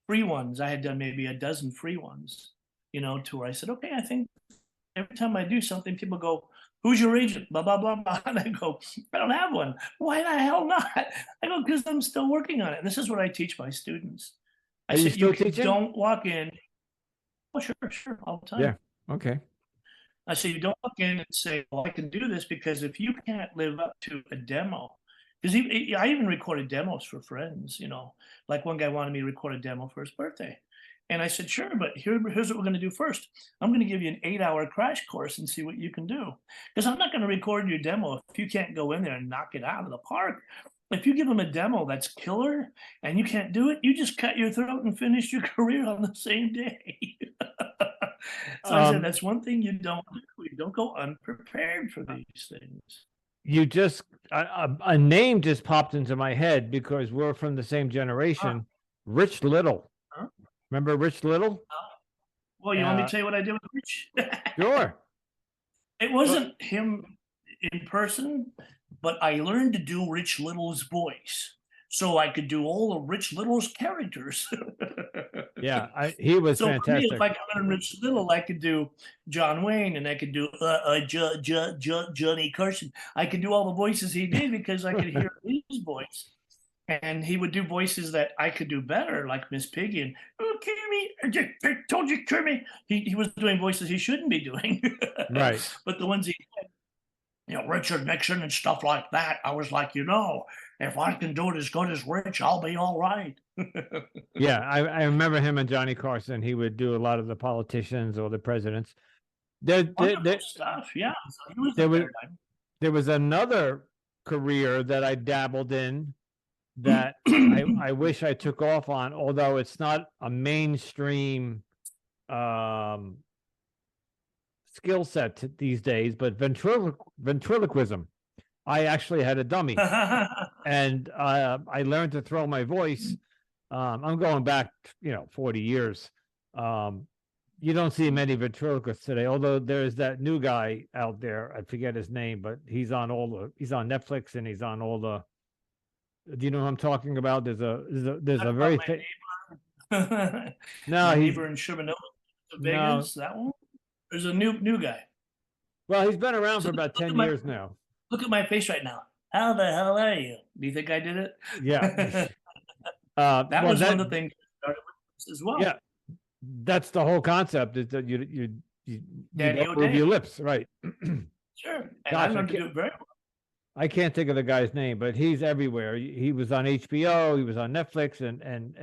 free ones. I had done maybe a dozen free ones, to where I said, okay, I think every time I do something, people go, who's your agent? Blah, blah, blah, blah. And I go, I don't have one. Why the hell not? I go, because I'm still working on it. And this is what I teach my students. I said, you don't walk in. Oh, sure, all the time. Yeah, okay. I said, you don't walk in and say, well, I can do this, because if you can't live up to a demo, because I even recorded demos for friends, like one guy wanted me to record a demo for his birthday. And I said, sure, but here's what we're going to do first. I'm going to give you an 8-hour crash course and see what you can do. Because I'm not going to record your demo if you can't go in there and knock it out of the park. If you give them a demo that's killer and you can't do it, you just cut your throat and finish your career on the same day. So I said, that's one thing you don't do. You don't go unprepared for these things. You just a name just popped into my head because we're from the same generation. Rich Little. Huh? Remember Rich Little? Well, you want me to tell you what I did with Rich? Sure. It wasn't him in person, but I learned to do Rich Little's voice. so I could do all of Rich Little's characters. Yeah, he was So for me, fantastic. if I could learn Rich Little, I could do John Wayne, and I could do Johnny Carson. I could do all the voices he did because I could hear his voice. And he would do voices that I could do better, like Miss Piggy and oh, Kimmy, I told you, Kimmy. He was doing voices he shouldn't be doing. Right. But the ones he did, you know, Richard Nixon and stuff like that, I was like, you know, if I can do it as good as Rich, I'll be all right. Yeah, I remember him and Johnny Carson. He would do a lot of the politicians or the presidents. Wonderful stuff, yeah. So he was the paradigm. There was another career that I dabbled in that I wish I took off on, although it's not a mainstream skill set these days, but ventriloquism. I actually had a dummy, and I learned to throw my voice. I'm going back, 40 years. You don't see many ventriloquists today, although there's that new guy out there. I forget his name, but he's on Netflix, and he's on all the. Do you know what I'm talking about? There's a very no, neighbor in Sherman Vegas. That one. There's a new guy. Well, he's been around for about 10 years now. Look at my face right now. How the hell are you? Do you think I did it? Yeah. That was one of the things I started with as well. Yeah, that's the whole concept. Is that you don't move your lips, right? Sure. And I learned to do it very well. I can't think of the guy's name, but he's everywhere. He was on HBO. He was on Netflix, and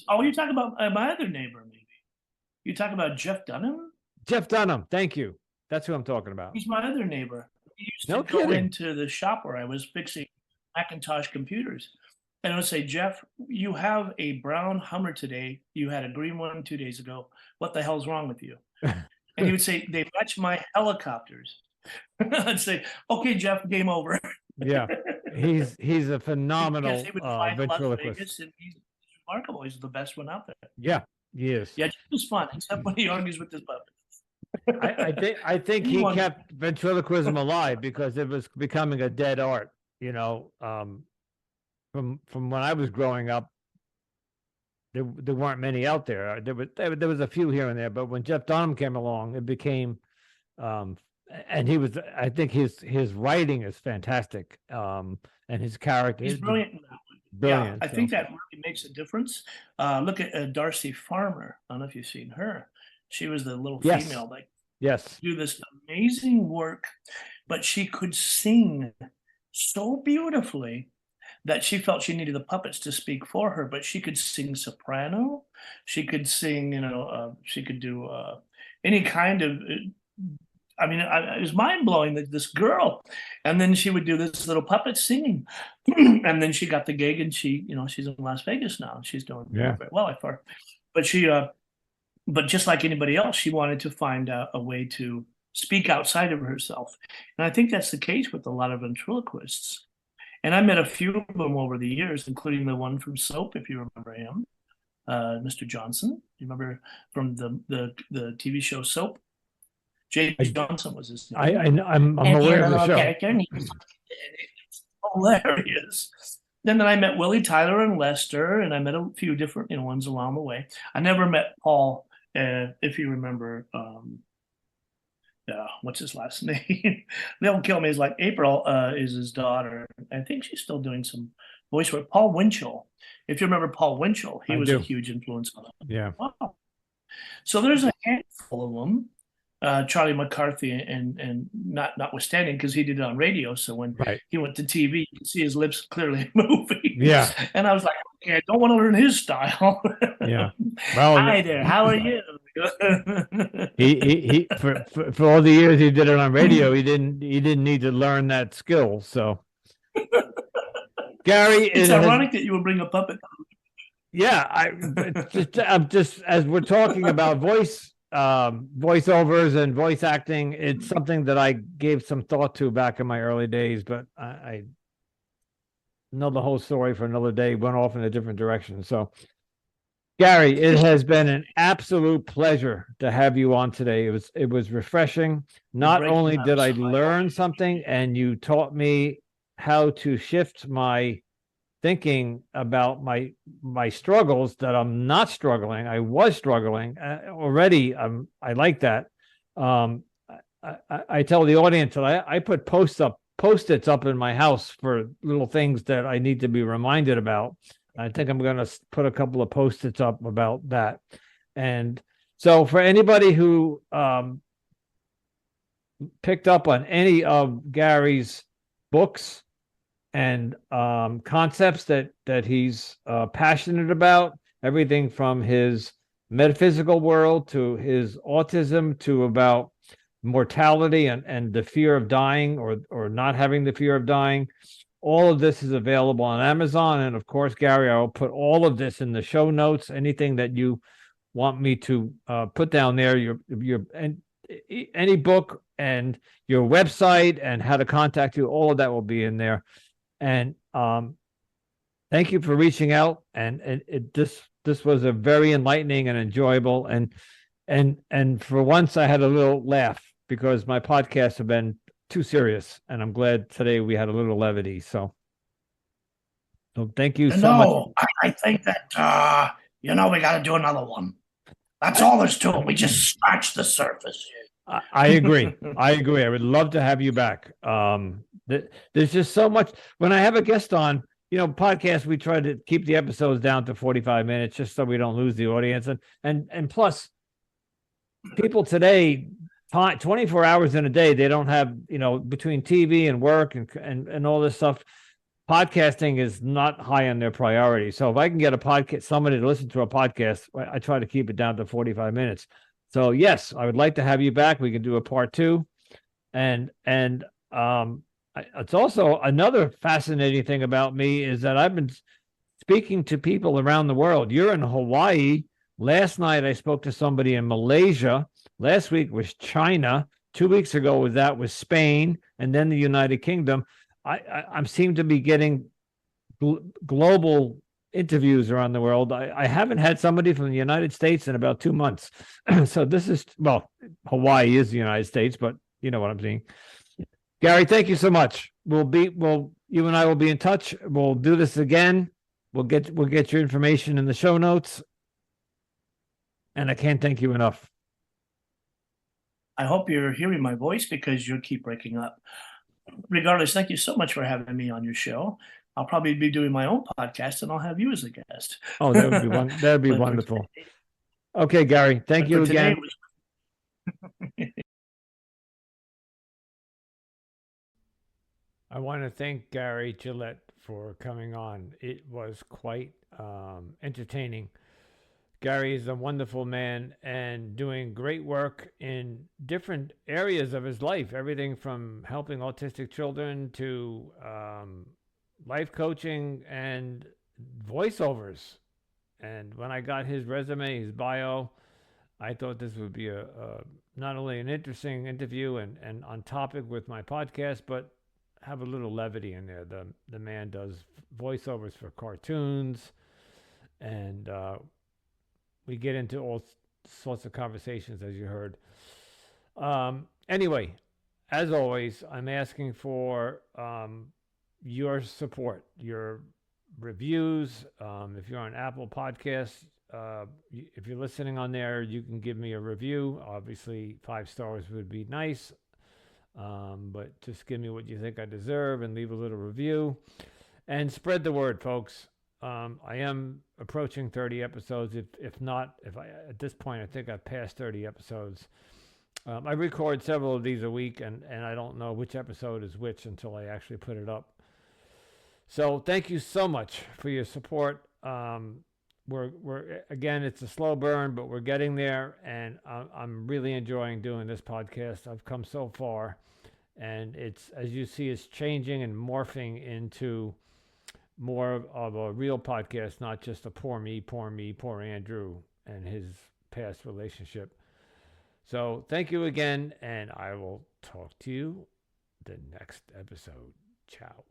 oh, you're talking about my other neighbor, maybe. You talking about Jeff Dunham? Jeff Dunham. Thank you. That's who I'm talking about. He's my other neighbor. He used to go into the shop where I was fixing Macintosh computers. And I would say, Jeff, you have a brown Hummer today. You had a green one 2 days ago. What the hell's wrong with you? And he would say, they match my helicopters. I'd say, okay, Jeff, game over. Yeah, he's a phenomenal ventriloquist. He's remarkable. He's the best one out there. Yeah, he is. Yeah, Jeff is fun, except when he argues with his puppet. I think he kept ventriloquism alive because it was becoming a dead art. From when I was growing up, there weren't many out there. There was a few here and there, but when Jeff Dunham came along, it became, and he was. I think his writing is fantastic, and his character. He's brilliant in that one. Brilliant. Yeah, I think that really makes a difference. Look at Darcy Farmer. I don't know if you've seen her. She was the little female that do this amazing work, but she could sing so beautifully that she felt she needed the puppets to speak for her, but she could sing soprano. She could sing, she could do any kind of, it was mind blowing that this girl, and then she would do this little puppet singing. And then she got the gig, and she's in Las Vegas now, and she's doing very well, I thought. But but just like anybody else, she wanted to find a way to speak outside of herself. And I think that's the case with a lot of ventriloquists. And I met a few of them over the years, including the one from Soap, if you remember him, Mr. Johnson. You remember from the TV show Soap? Jay Johnson was his name. I'm aware of the show. Character, and it's hilarious. Then I met Willie Tyler and Lester, and I met a few different ones along the way. I never met Paul, if you remember. What's his last name? They'll kill me. It's like April is his daughter. I think she's still doing some voice work. Paul Winchell. If you remember Paul Winchell, he was a huge influence on him. Yeah. Wow. So there's a handful of them. Charlie McCarthy, and notwithstanding, because he did it on radio. So when he went to TV, you could see his lips clearly moving. Yeah. And I was like, okay, I don't want to learn his style. Yeah. Well, hi there. How are you? he for all the years he did it on radio, he didn't need to learn that skill. So, Gary, it's ironic that you would bring a puppet. Yeah, I'm just as we're talking about voiceovers and voice acting, it's something that I gave some thought to back in my early days, but I know the whole story for another day, went off in a different direction. So, Gary, it has been an absolute pleasure to have you on today. It was refreshing. Not only did I learn something, and you taught me how to shift my thinking about my struggles that I'm not struggling. I was struggling already. I like that. I tell the audience that I put post-its up in my house for little things that I need to be reminded about. I think I'm going to put a couple of post-its up about that. And so for anybody who picked up on any of Gary's books and concepts that he's passionate about, everything from his metaphysical world to his autism to about mortality and the fear of dying or not having the fear of dying. All of this is available on Amazon. And of course, Gary, I will put all of this in the show notes. Anything that you want me to put down there, and any book and your website and how to contact you, all of that will be in there. And thank you for reaching out. And this was a very enlightening and enjoyable. And for once, I had a little laugh because my podcasts have been too serious, and I'm glad today we had a little levity. So thank you so much. I think that we got to do another one. That's all there's to it. We just scratched the surface. I agree. I would love to have you back. There's just so much. When I have a guest on, podcasts, we try to keep the episodes down to 45 minutes just so we don't lose the audience. And plus, people today, 24 hours in a day, they don't have, between TV and work and all this stuff, podcasting is not high on their priority. So if I can get somebody to listen to a podcast, I try to keep it down to 45 minutes. So yes, I would like to have you back. We can do a part 2. And it's also another fascinating thing about me is that I've been speaking to people around the world. You're in Hawaii. Last night, I spoke to somebody in Malaysia. Last week was China. 2 weeks ago was Spain, and then the United Kingdom. I seem to be getting global interviews around the world. I haven't had somebody from the United States in about 2 months. So this is, Hawaii is the United States, but you know what I'm saying. Gary, thank you so much. You and I will be in touch. We'll do this again. We'll get your information in the show notes. And I can't thank you enough. I hope you're hearing my voice because you'll keep breaking up. Regardless, thank you so much for having me on your show. I'll probably be doing my own podcast, and I'll have you as a guest. Oh, that would be wonderful. Okay, Gary, thank you again. I want to thank Gary Gillett for coming on. It was quite entertaining. Gary is a wonderful man and doing great work in different areas of his life, everything from helping autistic children to life coaching and voiceovers. And when I got his resume, his bio, I thought this would be a not only an interesting interview and on topic with my podcast, but have a little levity in there. The man does voiceovers for cartoons, and we get into all sorts of conversations, as you heard. Anyway, as always, I'm asking for your support, your reviews. If you're on Apple Podcasts, if you're listening on there, you can give me a review. Obviously, 5 stars would be nice. But just give me what you think I deserve and leave a little review. And spread the word, folks. I am approaching 30 episodes. At this point, I think I've passed 30 episodes. I record several of these a week, and I don't know which episode is which until I actually put it up. So thank you so much for your support. We're again, it's a slow burn, but we're getting there, and I'm really enjoying doing this podcast. I've come so far, and it's, as you see, it's changing and morphing into more of a real podcast, not just a poor Andrew and his past relationship. So thank you again, and I will talk to you the next episode. Ciao.